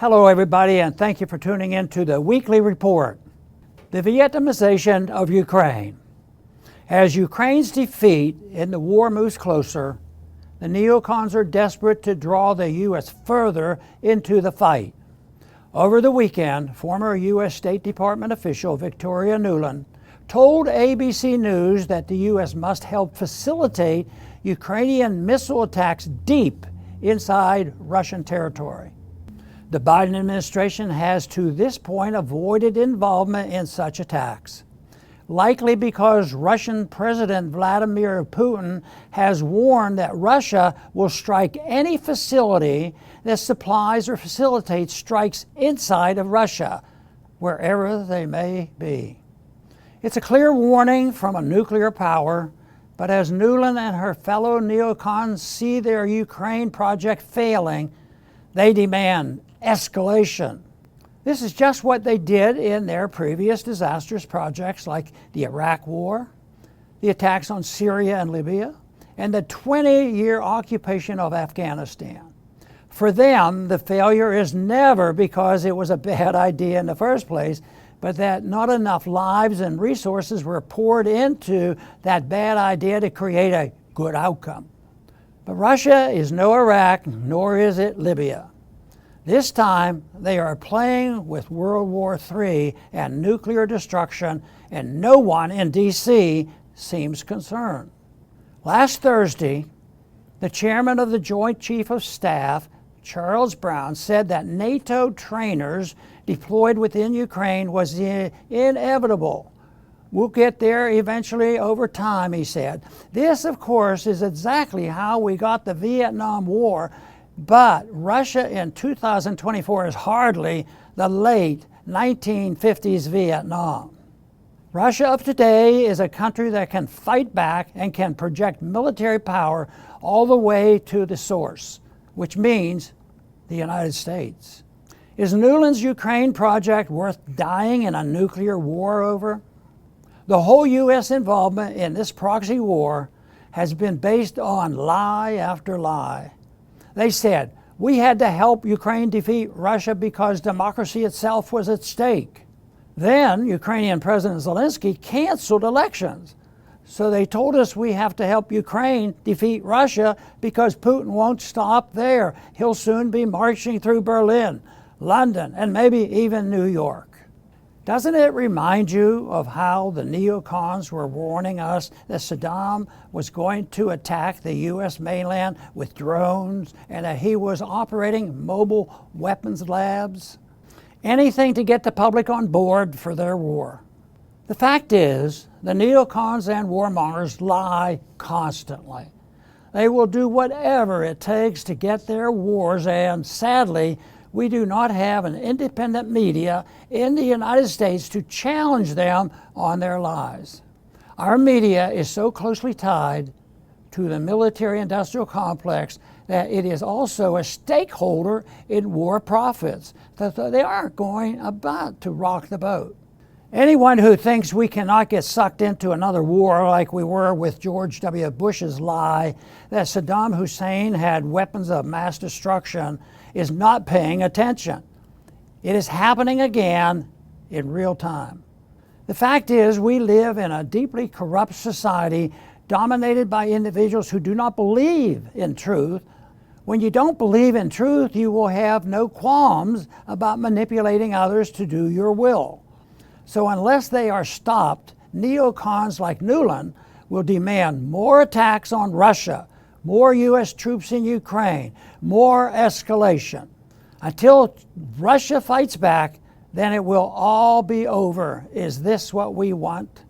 Hello everybody, and thank you for tuning in to the weekly report. The Vietnamization of Ukraine. As Ukraine's defeat in the war moves closer, the neocons are desperate to draw the U.S. further into the fight. Over the weekend, former U.S. State Department official Victoria Nuland told ABC News that the U.S. must help facilitate Ukrainian missile attacks deep inside Russian territory. The Biden administration has to this point avoided involvement in such attacks, likely because Russian President Vladimir Putin has warned that Russia will strike any facility that supplies or facilitates strikes inside of Russia, wherever they may be. It's a clear warning from a nuclear power, but as Nuland and her fellow neocons see their Ukraine project failing, they demand escalation. This is just what they did in their previous disastrous projects like the Iraq War, the attacks on Syria and Libya, and the 20-year occupation of Afghanistan. For them, the failure is never because it was a bad idea in the first place, but that not enough lives and resources were poured into that bad idea to create a good outcome. But Russia is no Iraq, nor is it Libya. This time, they are playing with World War III and nuclear destruction, and no one in D.C. seems concerned. Last Thursday, the chairman of the Joint Chief of Staff, Charles Brown, said that NATO trainers deployed within Ukraine was inevitable. We'll get there eventually over time, he said. This, of course, is exactly how we got the Vietnam War. But Russia in 2024 is hardly the late 1950s Vietnam. Russia of today is a country that can fight back and can project military power all the way to the source, which means the United States. Is Nuland's Ukraine project worth dying in a nuclear war over? The whole U.S. involvement in this proxy war has been based on lie after lie. They said, we had to help Ukraine defeat Russia because democracy itself was at stake. Then Ukrainian President Zelensky canceled elections. So they told us we have to help Ukraine defeat Russia because Putin won't stop there. He'll soon be marching through Berlin, London, and maybe even New York. Doesn't it remind you of how the neocons were warning us that Saddam was going to attack the U.S. mainland with drones and that he was operating mobile weapons labs? Anything to get the public on board for their war. The fact is, the neocons and warmongers lie constantly. They will do whatever it takes to get their wars, and sadly, we do not have an independent media in the United States to challenge them on their lies. Our media is so closely tied to the military-industrial complex that it is also a stakeholder in war profits, that they aren't going about to rock the boat. Anyone who thinks we cannot get sucked into another war like we were with George W. Bush's lie that Saddam Hussein had weapons of mass destruction is not paying attention. It is happening again in real time. The fact is, we live in a deeply corrupt society dominated by individuals who do not believe in truth. When you don't believe in truth, you will have no qualms about manipulating others to do your will. So unless they are stopped, neocons like Nuland will demand more attacks on Russia, more U.S. troops in Ukraine, more escalation. Until Russia fights back, then it will all be over. Is this what we want?